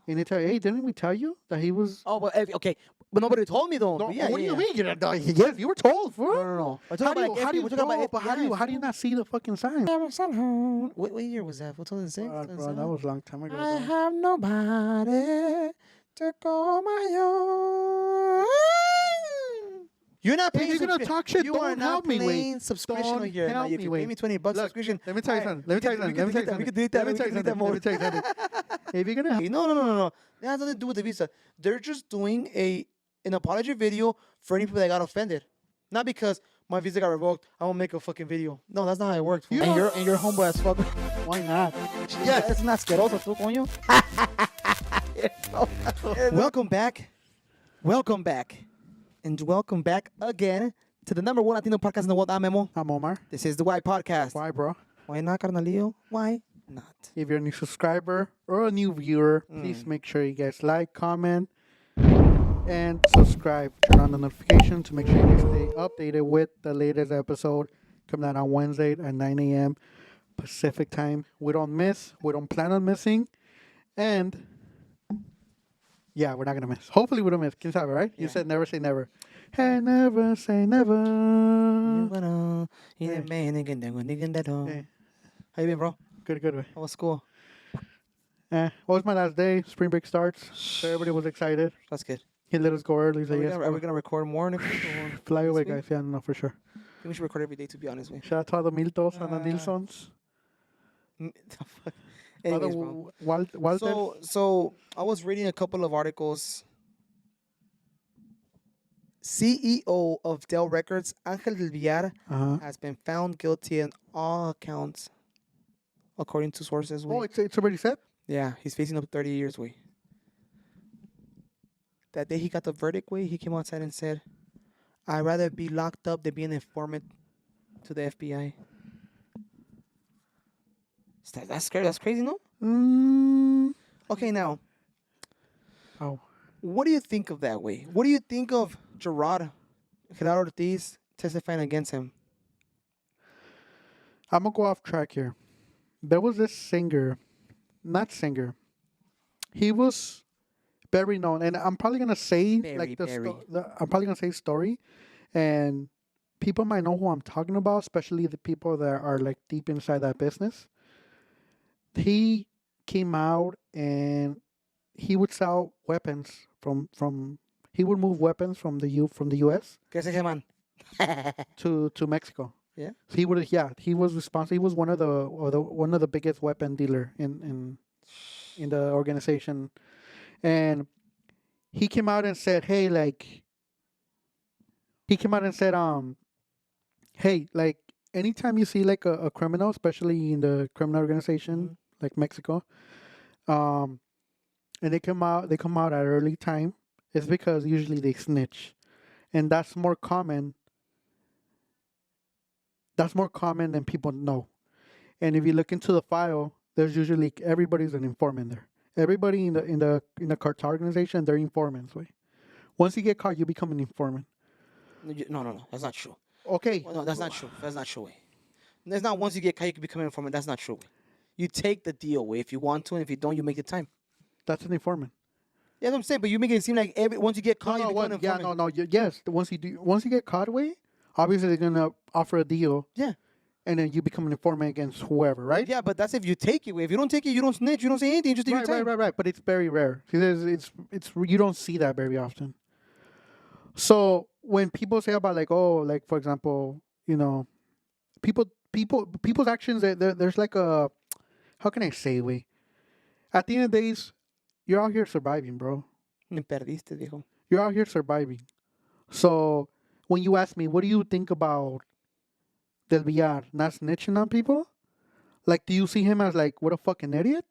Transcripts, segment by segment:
And they tell you, hey, didn't we tell you that he was? Oh, but okay, but nobody told me though. No, But yeah, what do yeah, you yeah. mean? Yes, you were told. Fool. No. We're talking about like How do you, we're talking bro, about but FBI. how do you not see the fucking sign? What year was that? 2006? Bro, that was a long time ago. I Bro. have nobody to call my own. You're not If paying you're gonna talk shit, You are don't not help me. Wait, paying subscription don't here. Now, help if me. you pay Wait, me $20 look, subscription, let me tell you alright, something. Let me tell you something. Let me tell you we something. could delete that. Let me We tell could you delete that something. Let more. me tell you something. If you're gonna, No. That has nothing to do with the visa. They're just doing an apology video for any people that got offended. Not because my visa got revoked, I won't make a fucking video. No, that's not how it works. You And don't- you're humble as fuck. why not? Yeah, es un asqueroso tú, coño. Welcome back. Welcome back. And welcome back again to the number one Latino podcast in the world. I'm Memo. I'm Omar. This is the Why Podcast. Why, bro? Why not, carnalillo? Why not? If you're a new subscriber or a new viewer, please make sure you guys like, comment, and subscribe. Turn on the notification to make sure you guys stay updated with the latest episode coming out on Wednesday at 9 a.m. Pacific time. We don't miss. We don't plan on missing. And yeah, we're not gonna miss. Hopefully we don't miss. Quién sabe, right? You said never say never. Hey, never say never. Hey. How you been, bro? Good, way. How was school? What was my last day? Spring break starts. So everybody was excited. That's good. He let us go early. So yes, Are we gonna record more next week? Or fly this away, week? guys. Yeah, no, for sure. I think we should record every day, to be honest with Shout out to all the Miltos and the Nilsons. you. All the Anyways, bro. Walters. So I was reading a couple of articles. CEO of Dell Records, Angel Del Villar, Uh-huh. has been found guilty on all accounts, according to sources. Oh, it's already set? Yeah, he's facing up to 30 years. That day he got the verdict. He came outside and said, "I'd rather be locked up than be an informant to the FBI." That's scary. That's crazy, no? Mm. Okay, now, Oh. what do you think of that way? What do you think of Gerardo Ortiz testifying against him? I'm going to go off track here. There was this singer. He was very known. And I'm probably going to say, I'm probably going to say story. And people might know who I'm talking about, especially the people that are like deep inside that business. He came out and he would sell weapons from he would move weapons from the US ¿Qué es ese man? to Mexico. Yeah. So he was responsible. He was one of the biggest weapon dealer in the organization. And he came out and said, hey, anytime you see like a criminal, especially in the criminal organization like Mexico, and they come out at an early time, it's because usually they snitch, and that's more common than people know. And if you look into the file, there's usually everybody's an informant there. Everybody in the cartel organization, they're informants. Way. Once you get caught, you become an informant. No. That's not true. Okay. Well, no, that's not true. That's not true. That's not once you get caught, you can become an informant. That's not true. You take the deal if you want to, and if you don't, you make the time. That's an informant. Yeah, that's what I'm saying. But you make it seem like once you get caught, you become an informant. Yes. Once you get caught, way, obviously they're gonna offer a deal. Yeah. And then you become an informant against whoever, right? Yeah, but that's if you take it. If you don't take it, you don't snitch. You don't say anything. You just do your time. Right. But it's very rare. See, it's you don't see that very often. So when people say about like for example, people's actions, there's like a, how can I say, way? At the end of the days, you're out here surviving, bro. Me perdiste, viejo. You're out here surviving. So when you ask me, what do you think about Del Villar not snitching on people? Like, do you see him as like, what a fucking idiot?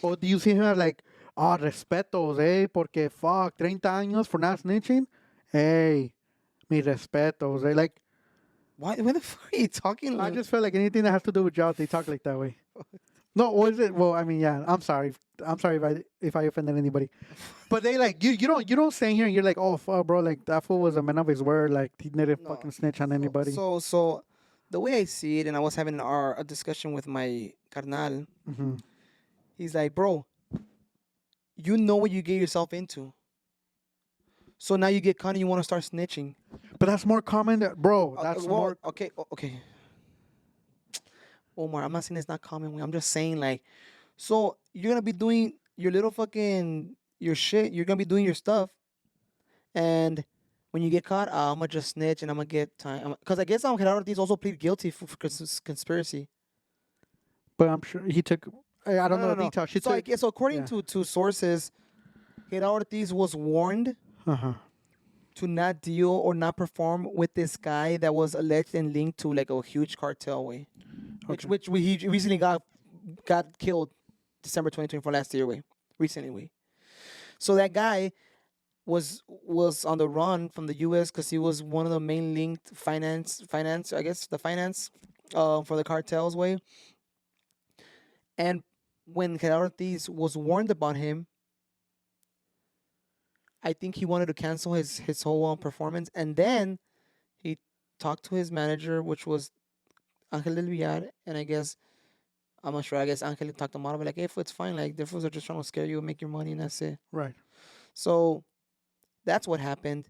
Or do you see him as like, respetos, porque fuck, 30 años for not snitching? Hey, mi respetos, Like, Why the fuck are you talking? I just feel like anything that has to do with jobs, they talk like that way. No, what is it? Well, I mean, yeah, I'm sorry. I'm sorry if I offended anybody. But they like, you don't say here and you're like, oh, fuck, bro, like, that fool was a man of his word. Like, he didn't fucking snitch on anybody. So the way I see it, and I was having a discussion with my carnal, Mm-hmm. he's like, bro, you know what you get yourself into. So now you get caught and you want to start snitching. But that's more common, bro. That's more. Okay, okay. Omar, I'm not saying it's not common. I'm just saying like, so you're gonna be doing your little fucking your shit. You're gonna be doing your stuff, and when you get caught, I'm gonna just snitch and I'm gonna get time. Because I guess Gerardo Ortiz also pleaded guilty for conspiracy. But I'm sure he took. I don't know the No. details. She So I took. guess, so according Yeah. to sources, Gerardo Ortiz was warned Uh-huh. to not deal or not perform with this guy that was alleged and linked to like a huge cartel way, he recently got killed December 2024 last year way, recently way. So that guy was on the run from the U.S. because he was one of the main linked finance I guess the finance for the cartels way. And when Gerardo Ortiz was warned about him, I think he wanted to cancel his whole performance, and then he talked to his manager, which was Angel del Villar, and I guess I'm not sure. I guess Angel talked him out of it, like, "Hey, fool, it's fine. Like, the fools are just trying to scare you and make your money, and that's it." Right. So that's what happened,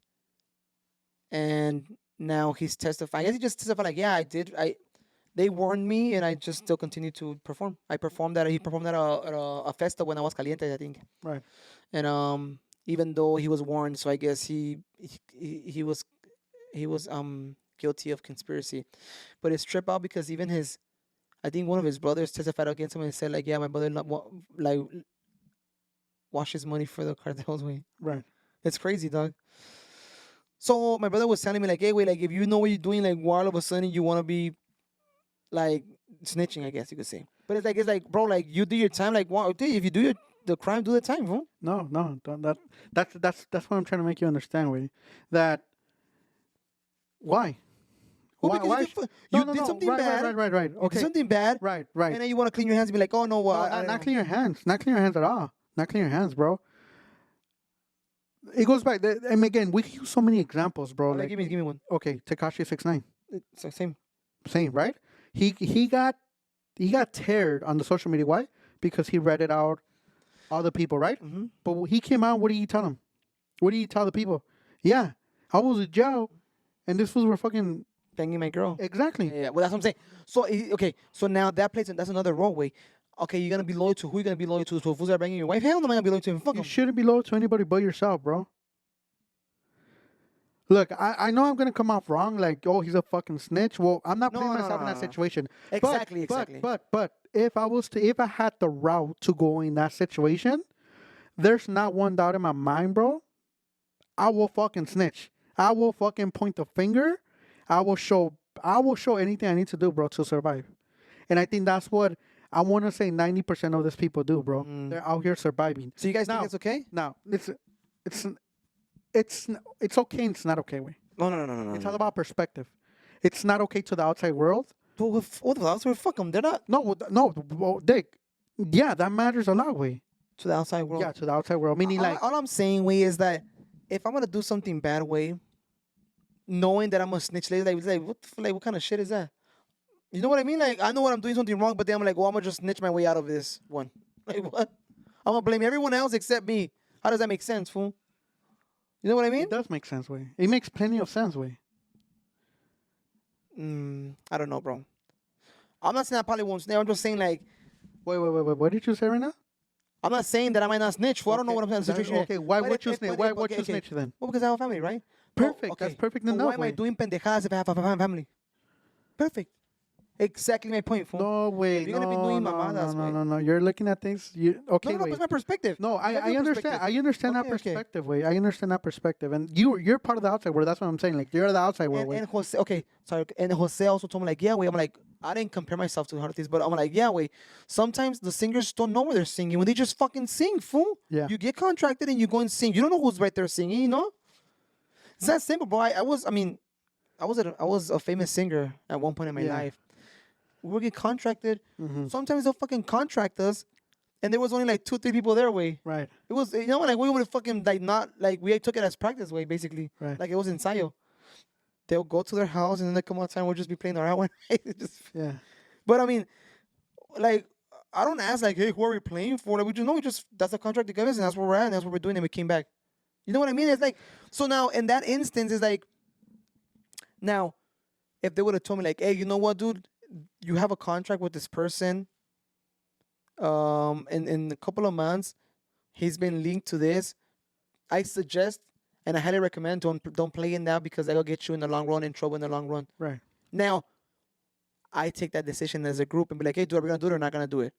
and now he's testifying. I guess he just testified, like, "Yeah, I did. They warned me, and I just still continue to perform. I performed that. He performed at a festa when I was caliente, I think." Right. And even though he was warned, so I guess he was guilty of conspiracy. But it's trip out because even I think one of his brothers testified against him and said like, yeah, my brother like washes money for the cartels way. Right. It's crazy, dog. So my brother was telling me like, hey, wait, like if you know what you're doing, like why all of a sudden you want to be like snitching, I guess you could say. But it's like, bro, like you do your time, like dude, if you do the crime, do the time, bro. No, that's what I'm trying to make you understand, Wade. That why? Well, Why? because Why? you did something bad. Right. You did Okay. something bad. Right. And then you want to clean your hands and be like, oh no, well, No, not clean your hands. Not clean your hands at all. Not clean your hands, bro. It goes back. And again, we can use so many examples, bro. Like, give me one. Okay, Tekashi 6ix9ine. It's the same. Same, right? He got teared on the social media. Why? Because he read it out other people, right? Mm-hmm. But when he came out, what did he tell them? What did he tell the people? Yeah, I was in jail, and this was were fucking Banging my girl. exactly. Yeah, well, that's what I'm saying. So, okay, so now that plays, that's another role way. Okay, you're going to be loyal to who you're going to be loyal to? So, who's that banging your wife? Hell no, I'm going to be loyal to him. Fuck You him. shouldn't be loyal to anybody but yourself, bro. Look, I know I'm gonna come off wrong, like, oh, he's a fucking snitch. Well, I'm not putting myself in that situation. Exactly. But if I had the route to go in that situation, there's not one doubt in my mind, bro. I will fucking snitch. I will fucking point the finger. I will show anything I need to do, bro, to survive. And I think that's what I want to say 90% of these people do, bro. They're out here surviving. So, you guys think Now- it's okay? Now, it's okay and it's not okay, way. No. It's all about perspective. It's not okay to the outside world. What the hell? Fuck them. They're not No, Dick. Yeah, that matters a lot, way. to the outside world. Yeah, to the outside world. Meaning, like, all I'm saying, way, is that if I'm going to do something bad, way, knowing that I'm a snitch later, what kind of shit is that? You know what I mean? Like, I know what I'm doing something wrong, but then I'm like, well, I'm going to just snitch my way out of this one. Like, what? I'm going to blame everyone else except me. How does that make sense, fool? You know what I mean? it does make sense, way. It makes plenty of sense, way. I don't know, bro. I'm not saying I probably won't snitch. I'm just saying, like, Wait. What did you say right now? I'm not saying that I might not snitch, fool. I don't know what I'm saying. Situation. Okay, why But would you if- snitch? but Why if- would okay, you okay. snitch then? Well, because I have a family, right? Perfect. That's perfect But enough. why am I way. doing pendejadas if I have a family? Perfect. Exactly my point, fool. No, way. You're gonna be doing mamadas, way. No. You're looking at things. Okay, No, wait. it's my perspective. No, I That's your understand. perspective. I understand that Okay, okay. perspective, way. I understand that perspective, and you're part of the outside world. That's what I'm saying. Like, you're the outside world, way. And Jose, okay, sorry. And Jose also told me, like, yeah, wait. I'm like, I didn't compare myself to artists, but I'm like, yeah, wait. Sometimes the singers don't know where they're singing when they just fucking sing, fool. Yeah. You get contracted and you go and sing. You don't know who's right there singing, you know? It's that simple, bro. I was a famous singer at one point in my Yeah. life. We would get contracted. Mhm. Sometimes they'll fucking contract us, and there was only like 2-3 people there, way. Right. It was, you know, like we would fucking like not like we took it as practice, way, basically. Right. Like it was ensayo. They'll go to their house and then they come outside and we'll just be playing around. Just, Yeah. but I mean, like I don't ask like, hey, who are we playing for? Like, we just know we just that's the contract they gave us, and that's where we're at, and that's what we're doing, and we came back. You know what I mean? It's like so now in that instance, it's like now if they would have told me like, hey, you know what, dude, you have a contract with this person. In a couple of months, he's been linked to this. I suggest and I highly recommend don't play it now because that'll get you in the long run in trouble in the long run. Right. Now, I take that decision as a group and be like, hey, dude, are we gonna do it or not gonna do it?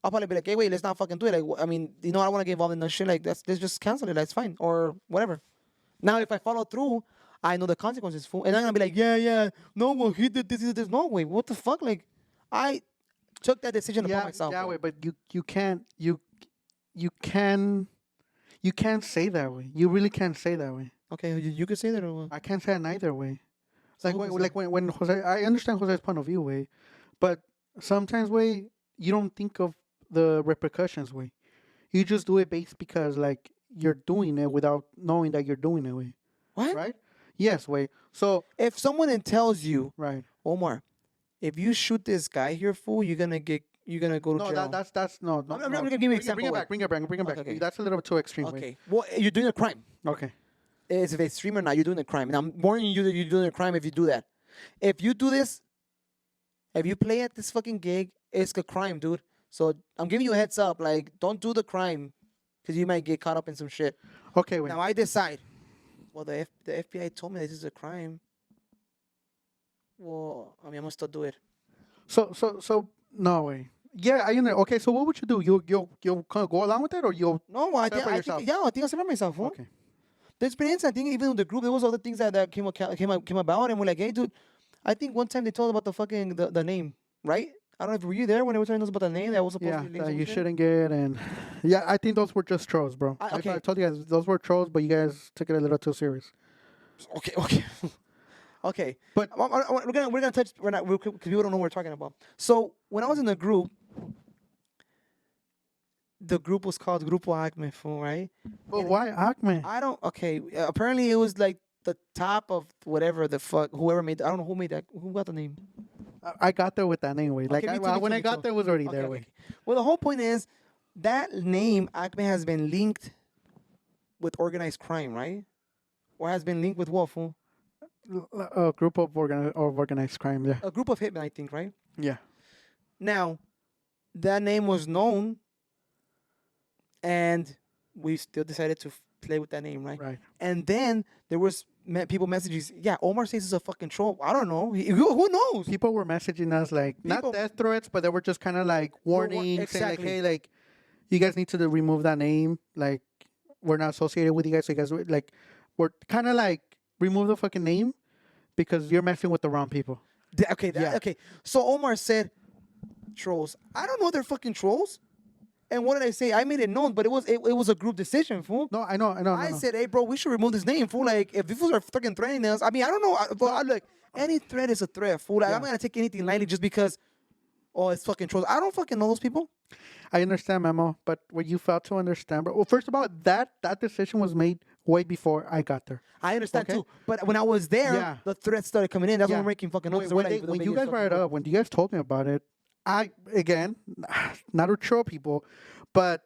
I'll probably be like, hey, wait, let's not fucking do it. Like, I mean, I don't want to get involved in that shit. Like, let's just cancel it. That's fine or whatever. Now, if I follow through, I know the consequences. Fool, and I'm gonna be like, yeah, no, well, he did this, he did this. No, wait, what the fuck? Like, I took that decision upon myself. Yeah, bro. wait, but you can't you can't say that way. You really can't say that way. Okay, you could say that or what? I can't say it neither way. Like who when, can say like when Jose, I understand Jose's point of view way, but sometimes way you don't think of the repercussions way. You just do it based because like you're doing it without knowing that you're doing it way. What? Right? Yes, way. So If someone then tells you, right. Omar, if you shoot this guy here, fool, you're gonna go to No, jail. that's no. I'm no. gonna give you an example. Bring it back. Bring it back. Bring it back. Okay. That's a little bit too extreme. Way. Okay. Well, you're doing a crime. Okay. It's if it's extreme or not, you're doing a crime. And I'm warning you that you're doing a crime if you do that. If you do this, if you play at this fucking gig, it's a crime, dude. So I'm giving you a heads up. Like, don't do the crime because you might get caught up in some shit. Okay. Wait. Now I decide. Well, the FBI told me this is a crime. Well, I mean, I'm gonna still do it. So no way. Yeah, I know. Okay, so what would you do? You'll kind of go along with it, or you'll No, I separate yourself? think I'll separate myself. Fool. Okay. The experience, I think, even with the group, there was other things that came about, and we're like, hey, dude, I think one time they told about the fucking the name, right? I don't know if were you there when they were telling us about the name that was supposed Yeah, to be. that you shouldn't get, and yeah, I think those were just trolls, bro. Okay. I told you guys those were trolls, but you guys took it a little too serious. Okay. Okay, But- we're gonna touch real quick because people don't know what we're talking about. So when I was in the group was called Grupo Acme, fool, right? But why Ahmed? I don't. Okay, apparently it was like the top of whatever the fuck whoever made. I don't know who made that. Who got the name? I got there with that name, way. Like me too, when I me got too. there, it was already Okay, there, okay, way. okay. Well, the whole point is that name Acme has been linked with organized crime, right? Or has been linked with what, fool? A group of organized crime. Yeah. A group of hitmen, I think, right? Yeah. Now, that name was known, and we still decided to play with that name, right? Right. And then there was people messages. Yeah, Omar says he's a fucking troll. I don't know. Who knows? People were messaging us like People- not death threats, but they were just kind of like warning, saying like, exactly. hey, like you guys need to remove that name. Like we're not associated with you guys. So you guys like we're kind of like remove the fucking name because you're messing with the wrong people. Okay, Yeah. okay. So Omar said, trolls. I don't know they're fucking trolls. And what did I say? I made it known, but it was a group decision, fool. No, I know. I said, hey, bro, we should remove this name, fool. Like, if these fools are fucking threatening us, I mean, I don't know. But I like, any threat is a threat, fool. Like, I'm not going to take anything lightly just because, oh, it's fucking trolls. I don't fucking know those people. I understand, Memo, but what you failed to understand, bro. Well, first of all, that decision was made way before I got there. I understand, Okay. too. But when I was there, Yeah. the threats started coming in. That's when Yeah. we're making fucking noise. When you guys brought it up, when you guys told me about it, I again, not to troll people, but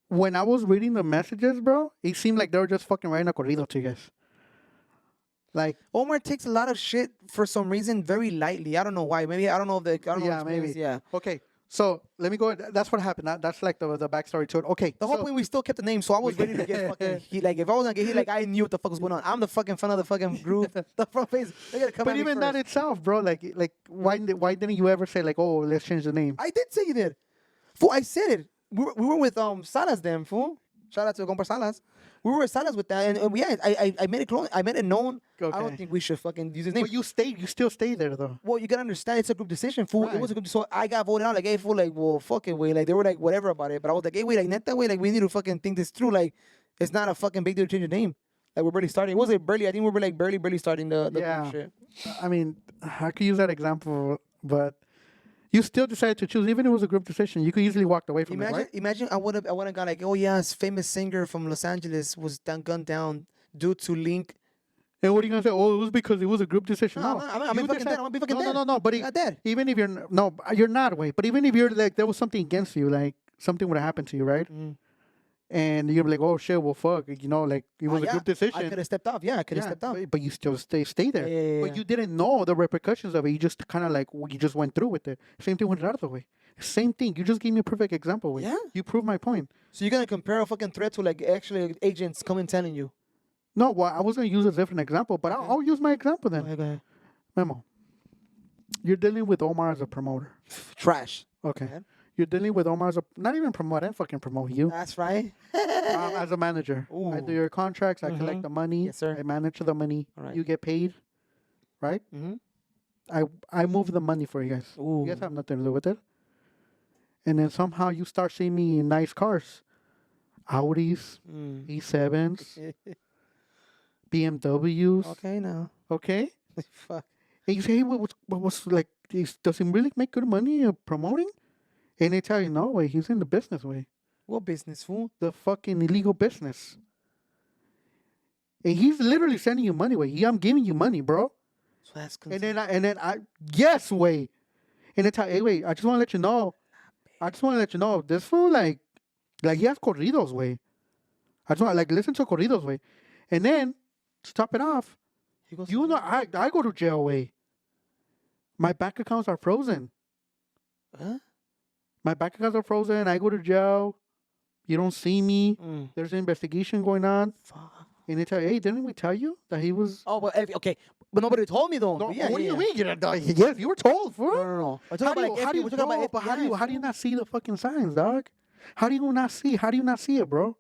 when I was reading the messages, bro, it seemed like they were just fucking writing a corrido to you guys. Like, Omar takes a lot of shit for some reason very lightly. I don't know why. Maybe I don't know if I don't know. yeah, experience, maybe. Yeah. Okay, so let me go. That's what happened. That's like the backstory to it. Okay, The whole so- point, we still kept the name, so I was ready to get fucking heat. Like, if I was gonna get heat, like, I knew what the fuck was going on. I'm the fucking front of the fucking group. The front face. They gotta come But at me even that first. itself, bro, like why didn't you ever say like, oh, let's change the name? I did say you did. Fool, I said it. We were with Salas then, fool. Shout out to Compar Salas. We were with Salas with that, and yeah, I made it close. I made it known. I Okay. don't think we should fucking use his name. But you still stay there though. Well, you gotta understand, it's a group decision, fool. It Right. was a group. So I got voted out. Like, hey, fool, like, well, fucking way. Like, they were like, whatever about it. But I was like, hey, wait, like, not that way. Like, we need to fucking think this through. Like, it's not a fucking big deal to change your name. Like, we're barely starting. It wasn't barely. I think we were like barely starting the Yeah. group shit. I mean, I could use that example, but you still decided to choose, even if it was a group decision. You could easily walk away from it, right? Imagine I would have gone like, oh yes, famous singer from Los Angeles was gunned down due to link And what are you gonna say? Oh, it was because it was a group decision. No, No, I'm you fucking dead. decide- I'm gonna be fucking no, dead. no, no, no. But Not dead. even if you're no, you're not way. But even if you're like there was something against you, like something would have happened to you, right? Mm. And you're like, oh shit, well fuck, like it was a Yeah, group I decision. could have stepped off. Yeah, I could have Yeah, stepped off. but you still stay there. Yeah. But you didn't know the repercussions of it. You just kind of like you just went through with it. Same thing with Gerardo way. Same thing. You just gave me a perfect example. Way. Yeah. You proved my point. So you're gonna compare a fucking threat to like actually agents coming telling you. No, well, I was gonna use a different example, but I'll use my example then. Go ahead. Memo. You're dealing with Omar as a promoter. Trash. Okay. Okay. You're dealing with Omar as a not even promote. I didn't fucking promote you. That's right. As a manager, I do Ooh. your contracts. I collect the money. Yes, sir. I manage the money. All right. You get paid, right? Mm-hmm. I move the money for you guys. Ooh. You guys have nothing to do with it. And then somehow you start seeing me in nice cars, Audis, Mm. E7s, BMWs. Okay, now. Okay. Fuck. And you say, hey, what's like? Does he really make good money promoting? And they tell you, no way. He's in the business way, What business, fool? the fucking illegal business. And he's literally sending you money way. I'm giving you money, bro. So that's And then I yes way. And they tell, hey, wait, I just want to let you know. This fool like he has corridos way. I just want like listen to corridos way. And then to top it off, He goes, you know I go to jail way. My bank accounts are frozen. Huh? My bank accounts are frozen. I go to jail. You don't see me. Mm. There's an investigation going on. Fuck. And they tell you, hey, didn't we tell you that he was? Oh, but okay, but nobody told me though. No, But yeah, what do yeah, you yeah. mean? You didn't know? Yes, you were told, fool. No. We're talking about like How do you not see the fucking signs, dog? How do you not see? How do you not see it, bro?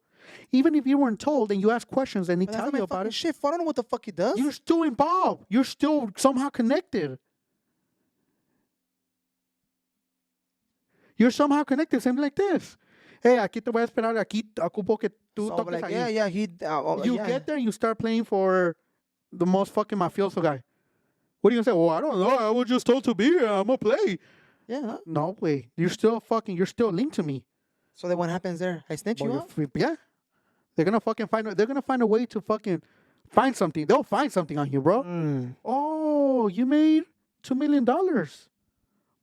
Even if you weren't told and you ask questions and they tell you about it, Shit, I don't know what the fuck he does. you're still involved. You're still somehow connected. You're somehow connected. Something like this. Hey, aquí te voy a esperar. Aquí ocupo que tú So, toques like, ahí. yeah, he. You yeah. get there and you start playing for the most fucking mafioso guy. What are you gonna say? Well, I don't know. I was just told to be here. I'm gonna play. Yeah. No way. You're still linked to me. So then what happens there? I snitch you out? Yeah. They're gonna find a way to fucking find something. They'll find something on you, bro. Mm. Oh, you made $2 million.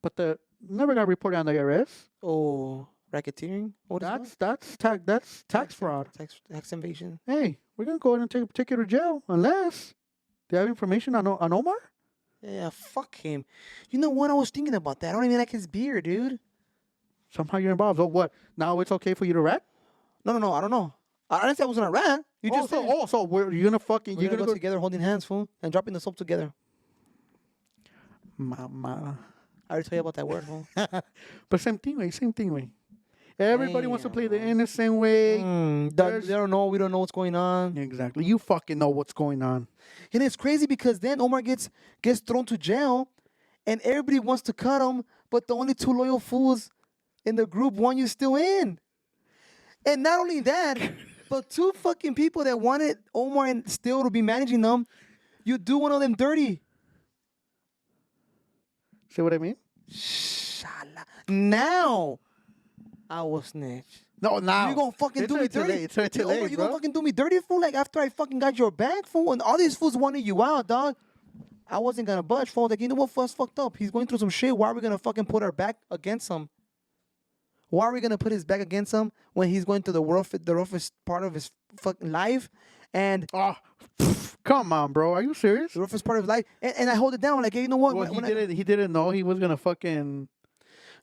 But the never got reported on the IRS. Oh, racketeering? What is That's tax fraud. Tax invasion. Hey, we're gonna go ahead and take you to jail unless they have information on Omar. Yeah, fuck him. You know what? I was thinking about that. I don't even like his beer, dude. Somehow you're involved. So what? Now it's okay for you to rat? No. I don't know. I didn't say I was gonna rat. You just said so you're gonna fucking we're gonna go together, holding hands, fool, and dropping the soap together. Mama. I already told you about that word, fool. But same thing way. Everybody wants to play the innocent way. They don't know. We don't know what's going on. Exactly. You fucking know what's going on. And it's crazy because then Omar gets thrown to jail, and everybody wants to cut him, but the only two loyal fools in the group want you still in. And not only that, but two fucking people that wanted Omar and still to be managing them, you do one of them dirty. See what I mean? Shala. Now I will snitch. No, now. You gonna fucking do me dirty? It's too late, You bro. gonna fucking do me dirty, fool? Like after I fucking got your back, fool, and all these fools wanted you out, dog. I wasn't gonna budge, fool. Like, you know what? Fool's fucked up. He's going through some shit. Why are we gonna fucking put our back against him? Why are we gonna put his back against him when he's going through the roughest part of his fucking life, and Oh, come on, bro. Are you serious? the roughest part of his life? And I hold it down. Like, hey, you know what? Well, he didn't know he was gonna fucking.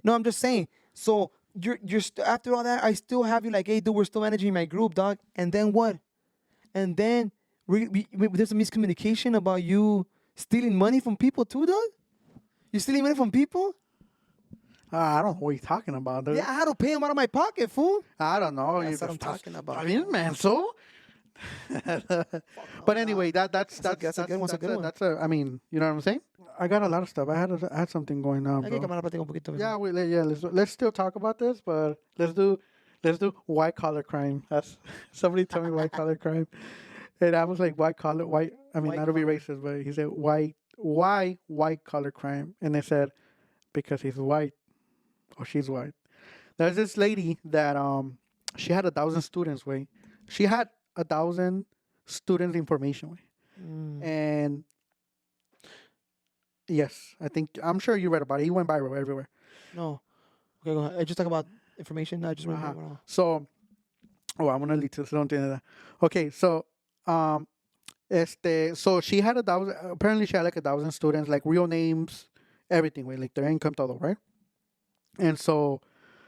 No, I'm just saying. So after all that, I still have you like, hey, dude, we're still managing my group, dog. And then what? And then there's a miscommunication about you stealing money from people too, dog. You stealing money from people? I don't know what you're talking about, dude. Yeah, I had to pay him out of my pocket, fool. I don't know. That's You're what I'm just talking about. I mean, man, so. But anyway, that's a good one. That's a. I mean, you know what I'm saying? I got a lot of stuff. I had something going on, Hay que bro. cambiar la plática un poquito. Yeah, let's still talk about this, but let's do white collar crime. That's somebody told me white collar crime, and I was like white. I mean, White not to be racist, but he said why white collar crime, and they said because he's white or she's white. There's this lady that she had 1,000 students. She had 1,000 students information. And yes, I'm sure you read about it. He went viral everywhere. No. Okay, go ahead. I just talk about information. I just Uh-huh. remember. So, I'm gonna lead to something like that. Okay, so um, so she had 1,000. Apparently, she had like 1,000 students, like real names, everything, with like their income, todo, right? And so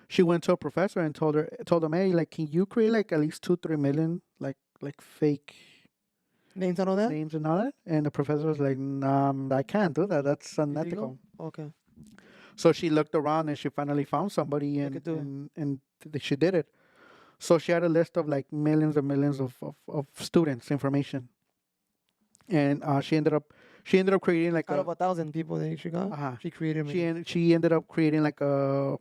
she went to a professor and told him, hey, like, can you create like at least 2-3 million, like fake Names and all that? names and all that? And the professor was like, I can't do that. That's Illegal? unethical. Okay. So she looked around and she finally found somebody, They and could do it. she did it. So she had a list of like millions and millions of students' information, and she ended up creating like Out a of 1,000 people that she got, uh she created me. she ended up creating like a,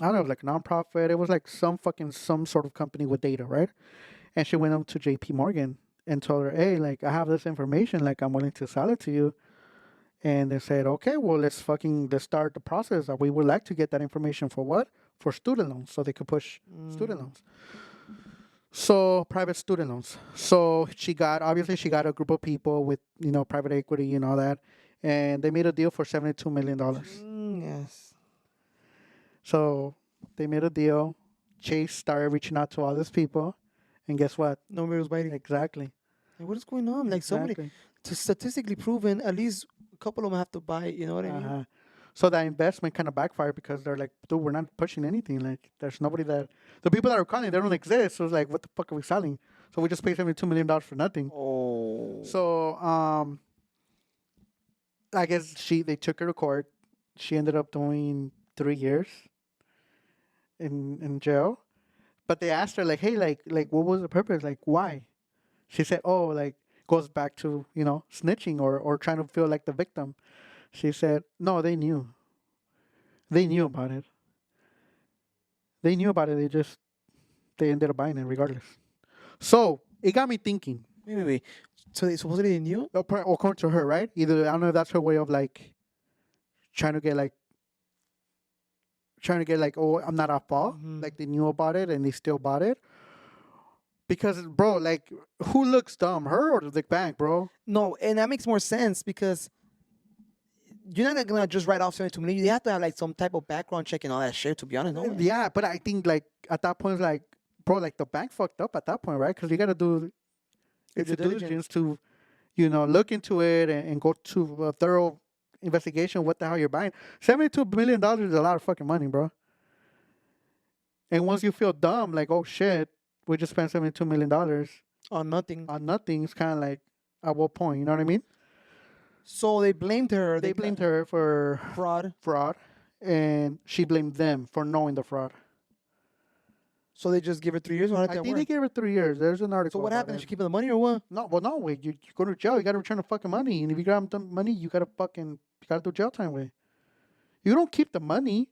I don't know, like nonprofit. It was like some sort of company with data, right? And she went up to J.P. Morgan and told her, hey, like I have this information, like I'm willing to sell it to you. And they said, okay, well, let's start the process. We would like to get that information for what? For student loans, so they could push student loans. So private student loans. So she got a group of people with private equity and all that, and they made a deal for $72 million. Yes. So they made a deal. Chase started reaching out to all these people, and guess what? Nobody was biting. Exactly. Like, what is going on? Like, somebody, Exactly. to statistically proven, at least a couple of them have to buy it. You know what I mean? Uh-huh. So that investment kind of backfired because they're like, dude, we're not pushing anything. Like, there's nobody the people that are calling, they don't exist. So it's like, what the fuck are we selling? So we just paid $72 million for nothing. Oh. So, I guess they took her to court. She ended up doing 3 years in jail. But they asked her like, hey, like what was the purpose? Like, why? She said, oh, like goes back to snitching or trying to feel like the victim. She said, no, they knew. They knew about it. They knew about it. They ended up buying it regardless. So it got me thinking. Wait. So they supposedly knew? According to her, right? Either I don't know if that's her way of like trying to get like oh, I'm not at fault. Like they knew about it and they still bought it. Because bro, like who looks dumb, her or the bank, bro? No, and that makes more sense because you're not gonna just write off 72 million. You have to have like some type of background check and all that shit. To be honest, no. Yeah, but I think like at that point, like bro, like the bank fucked up at that point, right? Because you gotta do It's due a diligence. diligence to look into it and go to a thorough investigation. What the hell you're buying? $72 million is a lot of fucking money, bro. And once you feel dumb, like oh shit, we just spent $72 million On nothing. on nothing, it's kind of like at what point? You know what I mean? So they blamed her. They blamed her for fraud. and she blamed them for knowing the fraud. So they just give her 3 years. Or how did I that think work? they gave her 3 years. There's an article. So what about happened? it. She keeping the money or what? No, well, no, wait. You go to jail. You got to return the fucking money. And if you grab the money, you got to do jail time with. You don't keep the money.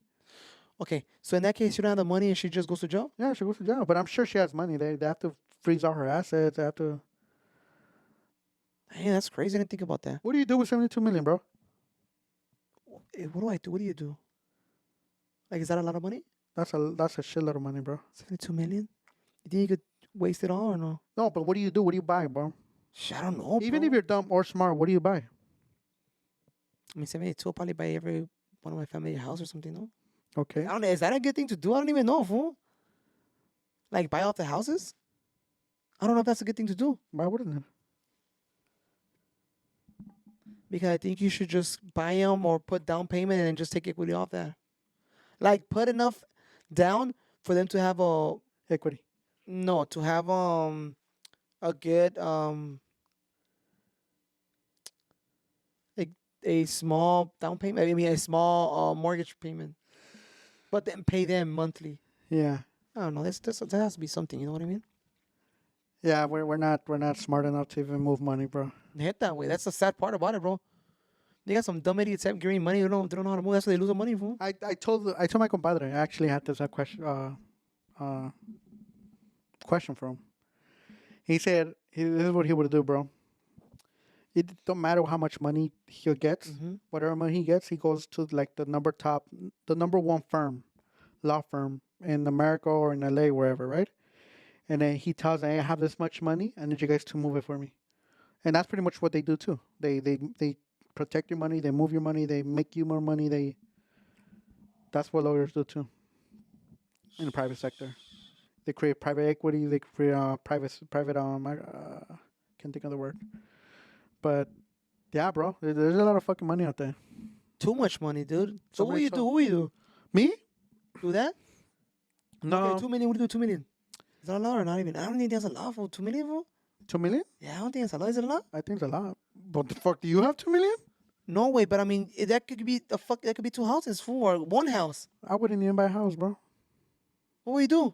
Okay, so in that case, you don't have the money and she just goes to jail? Yeah, she goes to jail. But I'm sure she has money. They have to freeze all her assets. They have to. Hey, that's crazy. I didn't think about that. What do you do with 72 million, bro? What do I do? What do you do? Like, is that a lot of money? That's a shitload of money, bro. 72 million? You think you could waste it all or no? No, but what do you do? What do you buy, bro? I don't know. Even bro. if you're dumb or smart, what do you buy? I mean, 72 will probably buy every one of my family a house or something, no? Okay. I don't know. Is that a good thing to do? I don't even know, fool. Like, buy off the houses? I don't know if that's a good thing to do. Why wouldn't it? Because I think you should just buy them or put down payment and then just take equity off that. Like, put enough down for them to have Equity. to have a good a small down payment. I mean, a small mortgage payment, but then pay them monthly. Yeah. I don't know. That has to be something. You know what I mean? Yeah, we're not smart enough to even move money, bro. They hit that way. That's the sad part about it, bro. They got some dumb idiots that giving money. They don't know how to move. That's why they lose the money, fool. I told my compadre. I actually had this question for him. He said this is what he would do, bro. It don't matter how much money he gets. Whatever money he gets, he goes to like the number one law firm in America or in LA, wherever, right? And then he tells them, hey, I have this much money. I need you guys to move it for me. And that's pretty much what they do too. They protect your money, they move your money, they make you more money. That's what lawyers do too in the private sector. They create private equity. They create private can't think of the word, but yeah, bro, there's a lot of fucking money out there. Too much money, dude. So what do Somebody you do? told What do you do? me. Do that? No, Okay, 2 million. What do you do? 2 million. Is that a lot or not even? I don't think that's a lot for 2 million, bro. 2 million. Yeah, I don't think it's a lot. Is it a lot? I think it's a lot. But the fuck, do you have 2 million? No way. But I mean, that could be the fuck. That could be two houses, fool, or one house. I wouldn't even buy a house, bro. What would you do?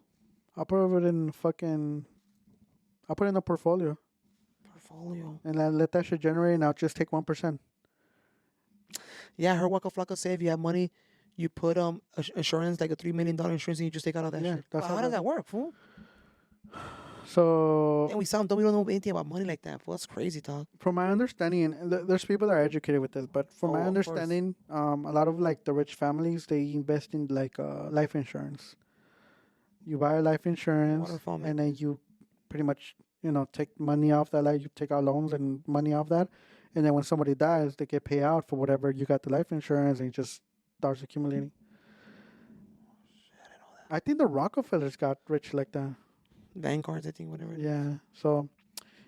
I'll put it in fucking. I'll put it in a portfolio Portfolio. and let that shit generate, and I'll just take 1%. Yeah, I heard Waka Flocka say if you have money, you put insurance, like a $3 million insurance, and you just take out all that Yeah, shit. that's But how how does that- that work, fool? So, And we sound dumb. We don't know anything about money like that, fool. That's crazy, dog. from my understanding, and there's people that are educated with this, but from Oh, my of course. understanding, a lot of like the rich families they invest in like life insurance. You buy a life insurance, Waterfall, man. and then you pretty much take money off that. Like you take out loans and money off that, and then when somebody dies, they get paid out for whatever you got the life insurance, and it just starts accumulating. I think the Rockefellers got rich like that. Vanguards, I think, whatever. Yeah. So,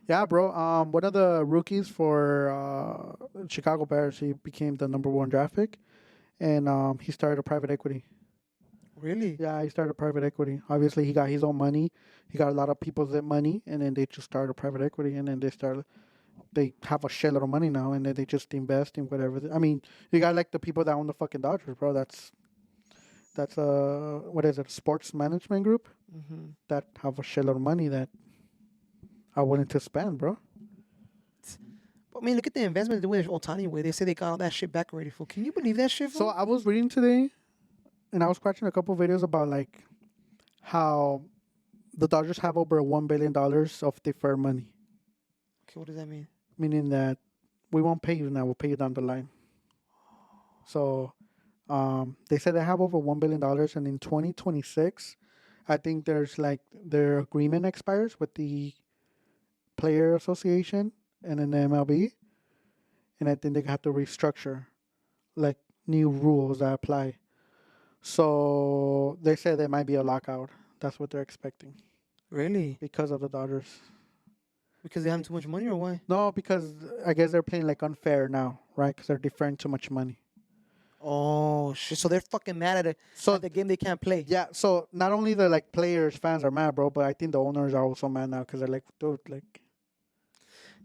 yeah, bro. One of the rookies for Chicago Bears, he became the #1 draft pick, and he started a private equity. Really? Yeah, he started private equity. Obviously, he got his own money. He got a lot of people's money, and then they just started private equity, and then they have a shitload of money now, and then they just invest in whatever. I mean, you got like the people that own the fucking Dodgers, bro. That's what is it? Sports management group Mm-hmm. that have a shitload of money that are willing to spend, bro. But I mean, look at the investment they went Otani with. They say they got all that shit back already, fool. Can you believe that shit, So fool? I was reading today, and I was watching a couple videos about like how the Dodgers have over $1 billion of deferred money, Okay, what does that mean? meaning that we won't pay you now; we'll pay you down the line. So, they said they have over $1 billion, and in 2026, I think there's like their agreement expires with the Player Association and then the MLB, and I think they have to restructure like new rules that apply. So they said there might be a lockout. That's what they're expecting Really? because of the Dodgers. Because they have too much money, or why? No, because I guess they're playing like unfair now, right? Because they're deferring too much money. Oh shit! So they're fucking mad at it. So At the game they can't play. yeah, so not only the like players, fans are mad, bro, but I think the owners are also mad now because they're like, dude, like.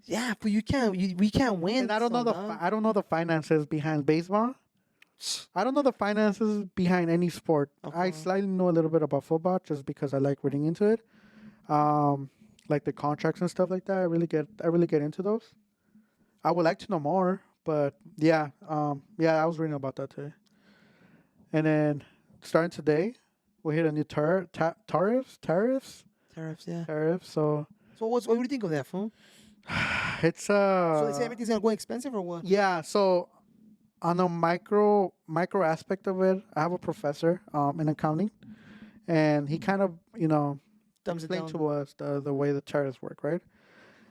Yeah, but you can't. We can't win. And I don't know I don't know the finances behind baseball. I don't know the finances behind any sport. I Okay. slightly know a little bit about football just because I like reading into it. Like the contracts and stuff like that. I really get into those. I would like to know more, but yeah, I was reading about that today. And then starting today, we hit a new tariffs. Tariffs, yeah. So So what do you think of that, fool? it's So they say everything's gonna go expensive, or what? yeah. So on a micro aspect of it, I have a professor in accounting, and he kind of Dumbs it explained down. to us the way the tariffs work, right?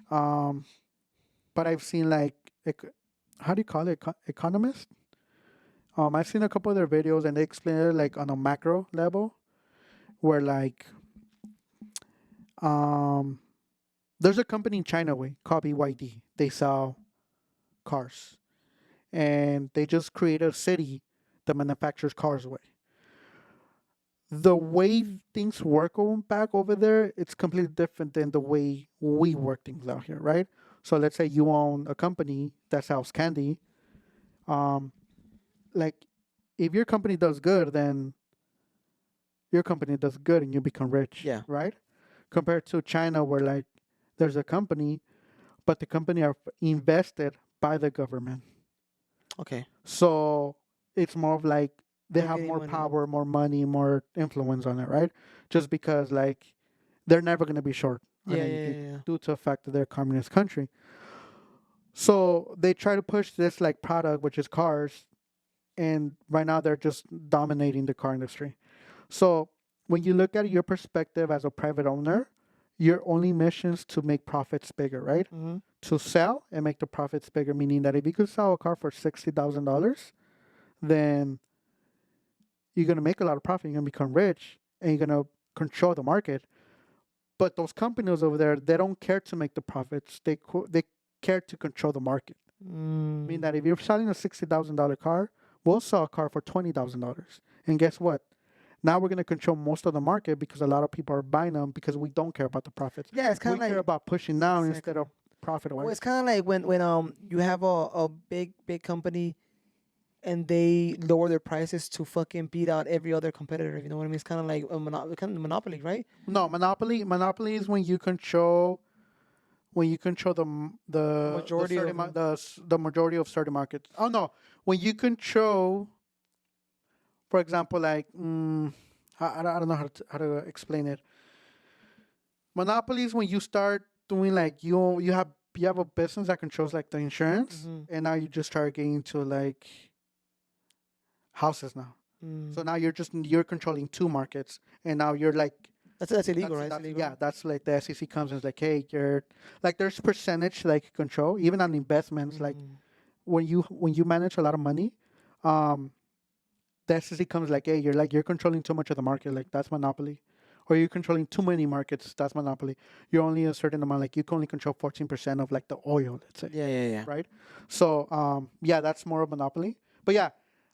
But I've seen like how do you call it, economists? I've seen a couple of their videos, and they explain it like on a macro level, where like there's a company in China called BYD. They sell cars, and they just created a city that manufactures cars away. The way things work back over there, it's completely different than the way we work things out here, right? So let's say you own a company that sells candy. Like if your company does good, then your company does good and you become rich, Yeah. right? Compared to China, where like there's a company, but the company are invested by the government. Okay. So it's more of like they They're have getting more money. power, more money, more influence on it, right? Just because like they're never going to be short on Yeah, anything yeah. due to the fact that they're a communist country. So they try to push this like product, which is cars, and right now they're just dominating the car industry. So when you look at your perspective as a private owner, your only mission is to make profits bigger, right? Mm-hmm. To sell and make the profits bigger, meaning that if you could sell a car for $60,000, then you're gonna make a lot of profit. You're gonna become rich, and you're gonna control the market. But those companies over there, they don't care to make the profits. They care to control the market. Meaning that if you're selling a $60,000 car, we'll sell a car for $20,000. And guess what? Now we're gonna control most of the market because a lot of people are buying them because we don't care about the profits. Yeah, it's kind We of care like about pushing down Exactly. instead of profit away. well, it's kind of like when you have a big company and they lower their prices to fucking beat out every other competitor. You know what I mean? It's kind of like kind of monopoly, right? No, monopoly is when you control Majority of them. the majority of certain markets. Oh no, when you control, for example, like I don't know how to explain it. Monopoly is when you start doing like you have a business that controls like the insurance, and now you just start getting into like houses now. So now you're controlling two markets, and now you're like That's illegal, right? It's illegal. yeah, that's like the SEC comes and is like, hey, you're like there's percentage like control even on investments. Like when you manage a lot of money, the SEC comes like, hey, you're controlling too much of the market. Like that's monopoly, or you're controlling too many markets. That's monopoly. You're only a certain amount. Like you can only control 14% of like the oil. Let's say. Yeah. Right. So yeah, that's more of monopoly. But yeah,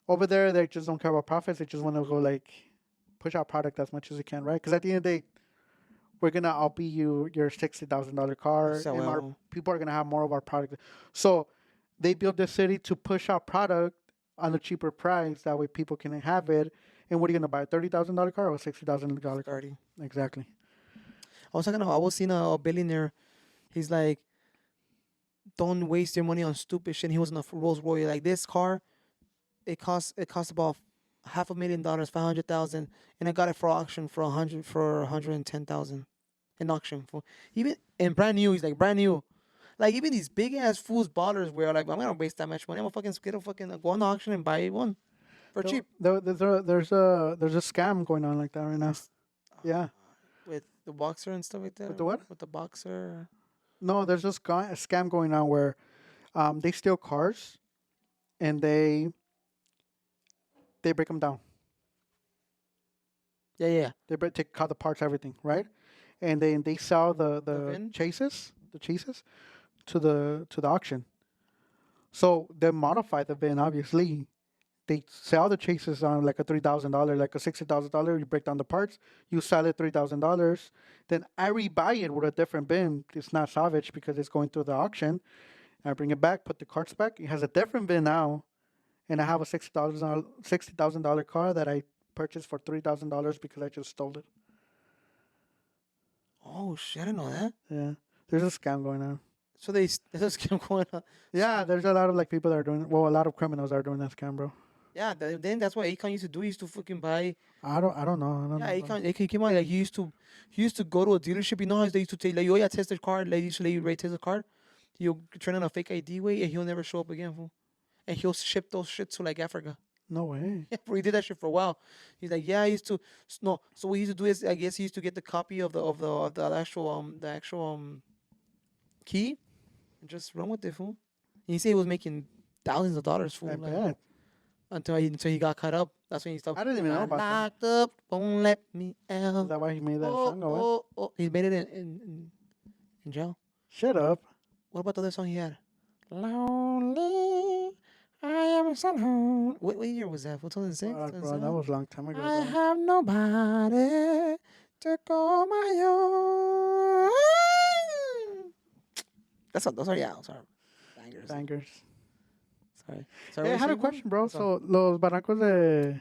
over there they just don't care about profits. They just want to go like push out product as much as they can, right? Because at the end of the day, we're gonna outbeat your $60,000 car, So and our well. people are gonna have more of our product. So they built this city to push out product on a cheaper price. That way, people can have it. And what are you gonna buy? A $30,000 car or a $60,000 car? 30. Exactly. I was seeing a billionaire. He's like, don't waste your money on stupid shit. He was in a Rolls Royce. Like this car, it cost about $500,000, 500,000, and I got it for auction for 110,000 in auction for even and brand new. He's like brand new. Like even these big ass fools ballers where like I'm gonna waste that much money. I'm gonna fucking go on the auction and buy one for cheap There's a scam going on like that right now. Yeah. with the boxer and stuff like that. With the what? With the boxer. No, there's just a scam going on where they steal cars and they break them down. Yeah. They take out the parts, everything, right? And then they sell The the VIN? chases to the auction. So they modify the VIN. Obviously, they sell the chases on like a $3,000, like a $60,000. You break down the parts, you sell it $3,000. Then I rebuy it with a different VIN. It's not salvage because it's going through the auction. I bring it back, put the carts back. It has a different VIN now, and I have a $60,000 car that I purchased for $3,000 because I just stole it. Oh shit! I didn't know that. Yeah, there's a scam going on. So there's a scam going on. Yeah, there's a lot of like people that are doing. Well, a lot of criminals are doing that scam, bro. Yeah, then that's what Akon used to do. He used to fucking buy. I don't know. I don't Yeah, know. Bro. Akon came out like he used to go to a dealership. You know how they used to take like, oh yeah, test the car. Like used to let you rate test the car. He'll turn on a fake ID way and he'll never show up again, fool. And he'll ship those shit to like Africa. No way. Yeah, bro, he did that shit for a while. He's like, yeah, I used to no. So what he used to do is, I guess he used to get the copy of the actual key and just run with it, fool. And he said he was making thousands of dollars, fool. I Like, bet. until he got caught up. That's when he stopped. I didn't even know about that. Locked up, won't let me Is out. that why he made that song? Or what? Oh. He made it in jail. Shut up. What about the other song he had? Lonely, I am so alone. What year was that? 2006? Bro, that was a long time ago. I Bro. have nobody to call my own. Those are bangers. Bangers. Sorry. Hey, I had a question, bro. So, los barrancos de...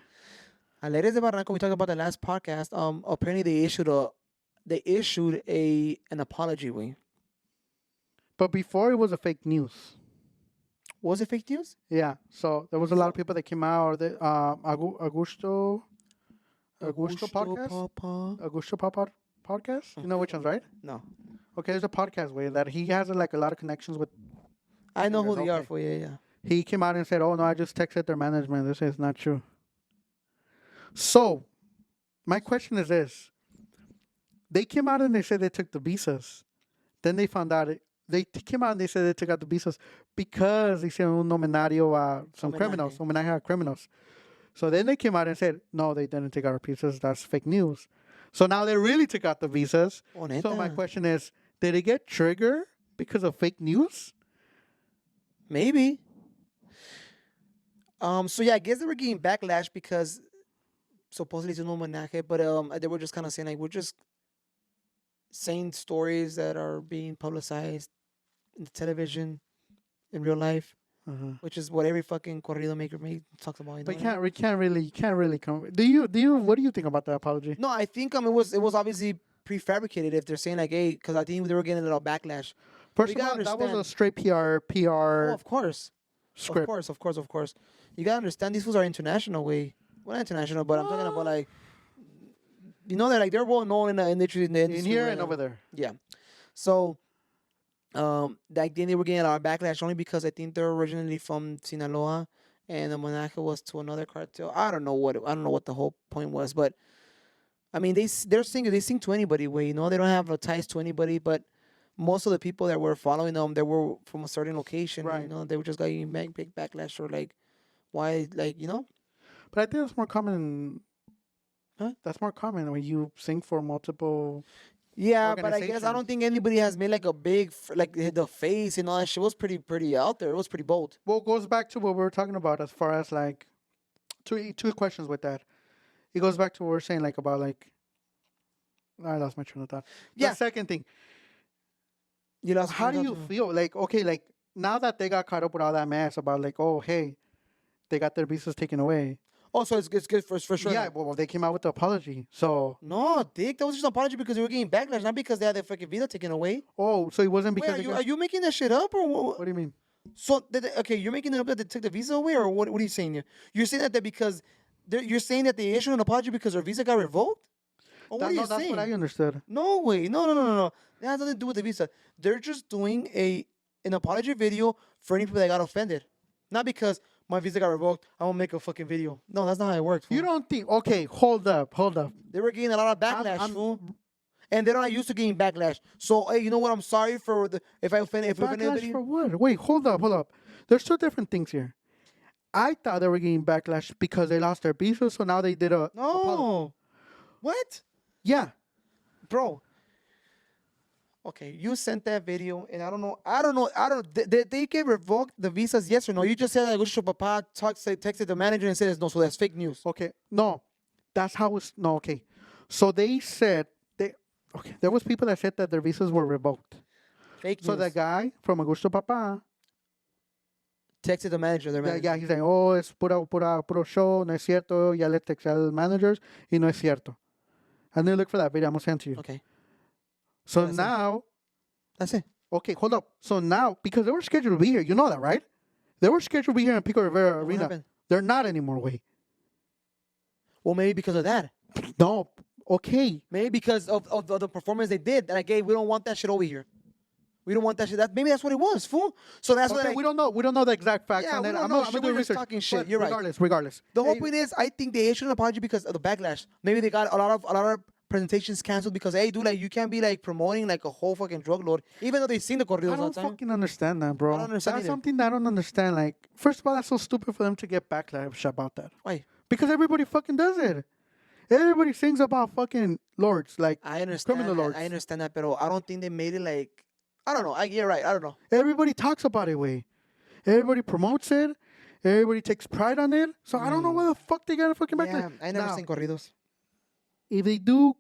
Alegres de Barranco, we talked about the last podcast. Apparently they issued an apology. Way. But before it was a fake news. Was it fake news? Yeah. So there was a lot of people that came out. The Augusto podcast. Papa. Augusto Papa podcast. You know which one's right? No. Okay, there's a podcast way that he has like a lot of connections with. I know who Okay. they are for. Yeah. He came out and said, "Oh no, I just texted their management. This is not true." So, my question is this: They came out and they said they took the visas. Then they found out came out and they said they took out the visas because hicieron un homenario a some criminals, homenaje a criminals. So then they came out and said, no, they didn't take out our visas. That's fake news. So now they really took out the visas. Oh, So my neta. question is, did it get triggered because of fake news? Maybe. So yeah, I guess they were getting backlash because supposedly it's un homenaje, but they were just kind of saying like we're just saying stories that are being publicized in the television, in real life, which is what every fucking corrido maker talks about. You know But what I mean? you can't really come. What do you think about that apology? No, I think it was obviously prefabricated if they're saying like, hey, because I think they were getting a little backlash. First You of all, gotta that was a understand- straight PR Oh, of course. script. Of course. You gotta understand these fools are international way. Well, not international, but I'm talking about like, you know, that like they're well known in the industry. In here and over there. Yeah. So, like then they were getting a lot of backlash only because I think they're originally from Sinaloa, and the Monaco was to another cartel. I don't know what the whole point was, but I mean they're singing. They sing to anybody. Way you know they don't have ties to anybody, but most of the people that were following them, they were from a certain location. Right. You know, they were just getting big backlash or like, why, like, you know. But I think that's more common. Huh? That's more common when you sing for multiple. Yeah, but I guess I Organizations. don't think anybody has made like a big like the face and all that shit was pretty out there. It was pretty bold. Well, it goes back to what we were talking about as far as like two questions with that. It goes back to what we are saying like about like. I lost my train of thought. Yeah. The second thing, You know, how do you feel? Like, okay, like now that they got caught up with all that mess about like, oh, hey, they got their visas taken away. Oh, so it's good for sure. Yeah, well, they came out with the apology. So, No, Dick, that was just an apology because they were getting backlash, not because they had their fucking visa taken away. oh, so it wasn't Wait, because are they you, got- are you making that shit up or what? What do you mean? So, okay, you're making it up that they took the visa away, or what are you saying here? You're saying that because you're saying that they issued an apology because their visa got revoked? Or what are you That's saying? what I understood. No way. No. That has nothing to do with the visa. They're just doing an apology video for any people that got offended. Not because my visa got revoked, I'm gonna make a fucking video. No, that's not how it works. You fool. don't think? Okay, hold up. They were getting a lot of backlash, fool. And they're not used to getting backlash. So, hey, you know what? I'm sorry for if I offended Backlash anybody. for what? Wait, hold up. There's two different things here. I thought they were getting backlash because they lost their visa, so now they did a apology. No. What? Yeah. Bro. Okay, you sent that video, and I don't know. Did they get revoked the visas? Yes or no? You just said that Gucho Papa texted the manager and says no, so that's fake news. Okay. No, that's how it's. No. Okay. So they said they. Okay. There was people that said that their visas were revoked. Fake news. So the guy from Augusto Papa, texted the manager. Their manager. yeah, he's saying, oh, es puro show, no es cierto. Ya le texté al managers y no es cierto. And then look for that video. I'm gonna send to you. Okay, So That's it. now, that's it. okay, hold up. So now, because they were scheduled to be here, you know that, right? They were scheduled to be here in Pico Rivera What Arena. happened? They're not anymore. Wait. Well, maybe because of that. No. Okay. Maybe because of the performance they did. That like, hey, we don't want that shit over here. We don't want that shit. Maybe that's what it was, fool. So that's what. Okay, we don't know. We don't know the exact facts Yeah, on we that. don't I'm know not shit. gonna do We're just research. talking shit. But You're right. Regardless. The whole Hey, point is, I think they issued an apology because of the backlash. Maybe they got a lot of presentations canceled because, hey, dude, like you can't be like promoting like a whole fucking drug lord, even though they sing the corridos I all don't the time. fucking understand that, bro. I don't understand That's either. something that I don't understand. Like, first of all, that's so stupid for them to get backlash about that. Why? Because everybody fucking does it. Everybody sings about fucking lords, like I understand. criminal lords. I understand that, but I don't think they made it like. I don't know. You're right. I don't know. Everybody talks about it, way. Everybody promotes it. Everybody takes pride on it. So I don't know why the fuck they got a fucking backlash. Yeah, I never Now, sing corridos. if they do,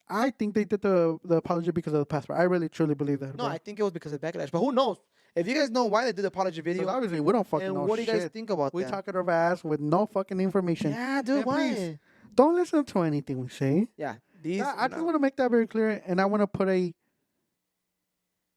I think they did the apology because of the passport. I really truly believe that. No, bro. I think it was because of backlash. But who knows? If you guys know why they did the apology 'Cause video, obviously we don't fucking and know what do you guys shit. think about We that? talk out of our ass with no fucking information. Yeah, dude, And why? please, don't listen to anything we say. Yeah, these. I just want to make that very clear, and I want to put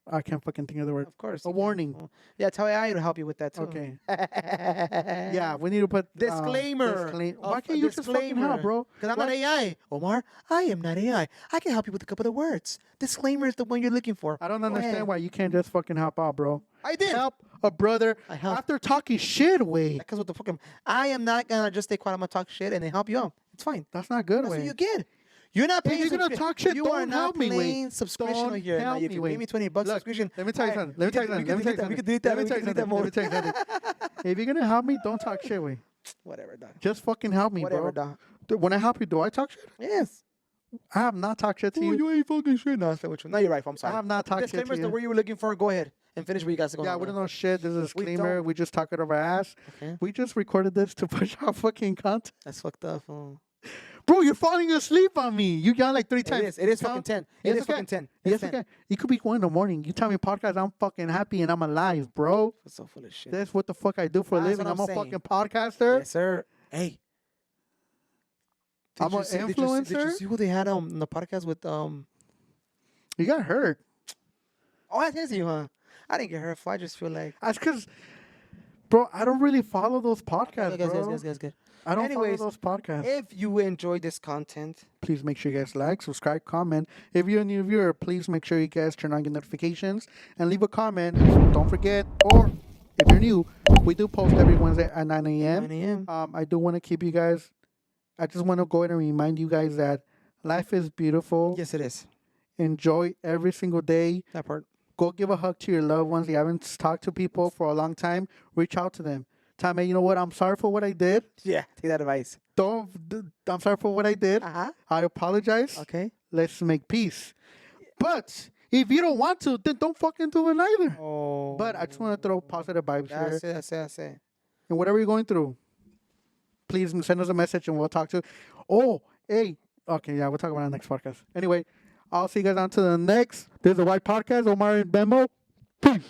I can't fucking think of the word. Of course. A warning. Yeah, tell AI to help you with that too. Okay. yeah. Yeah, we need to put Disclaimer. Why can't you just fucking help, bro? Because I'm not AI. Omar, I am not AI. I can help you with a couple of words. Disclaimer is the one you're looking for. I don't Go understand ahead. why you can't just fucking help out, bro. I did. Help a brother I helped. after talking shit, way. Because what the fuck? I am not gonna just stay quiet. I'm gonna talk shit and then help you out. It's fine. That's not good, That's what way. you get. You're not If paying. you're gonna talk shit, You are don't not help me. paying Wait, subscription don't here. Now, help if me. you Wait. pay me $20 Look, subscription, let me tell you alright, something. Let me tell you we something. can Let me tell delete you that. We something. can delete that. Let me We tell can you delete that something. Let me mode. tell you something. If you're gonna help me, don't talk shit. Wait. Whatever, dog. Just fucking help me, Whatever, bro. dog. Dude, when I help you, do I talk shit? Yes. I have not talked shit to Oh, you. you ain't fucking shit. No, that's not what you. No, you're right. I'm I sorry. have not talked shit to Disclaimer's the you. word you were looking for. Go ahead and finish what you guys are going Yeah, on. we don't know shit. This is a We disclaimer. don't. We just talk it over our ass. Okay. We just recorded this to push out fucking content. That's fucked up. Bro, you're falling asleep on me. You got like 3 It times. is. It is Count. fucking 10. Yes, It is okay. fucking 10. Yes, It's 10. okay. It could be 1 in the morning. You tell me podcast, I'm fucking happy and I'm alive, bro. That's so full of shit. That's what the fuck I do for a That's living. what I'm I'm a saying. fucking podcaster. Yes, sir. Hey. I'm an Did you influencer. see who they had on the podcast with You got hurt. Oh, I didn't see you, huh? I didn't get hurt. I just feel like That's because, bro, I don't really follow those podcasts, bro. Good. I don't Anyways, follow those podcasts. If you enjoyed this content, Please make sure you guys like, subscribe, comment. If you're a new viewer, please make sure you guys turn on your notifications and leave a comment. Don't forget, or if you're new, we do post every Wednesday at 9 a.m. 9 a.m. I do want to keep you guys, I just want to go ahead and remind you guys that life is beautiful. Yes, it is. Enjoy every single day. That part. Go give a hug to your loved ones. You haven't talked to people for a long time. Reach out to them. Tell me, you know what? I'm sorry for what I did. Yeah, take that advice. I'm sorry for what I did. Uh-huh. I apologize. Okay. Let's make peace. But if you don't want to, then don't fucking do it either. Oh. But I just want to throw positive vibes here. That's it. And whatever you're going through, please send us a message and we'll talk to. Oh, hey. Okay, yeah, we'll talk about it next podcast. Anyway, I'll see you guys on to the next. There's a White Podcast. Omar and Bemo. Peace.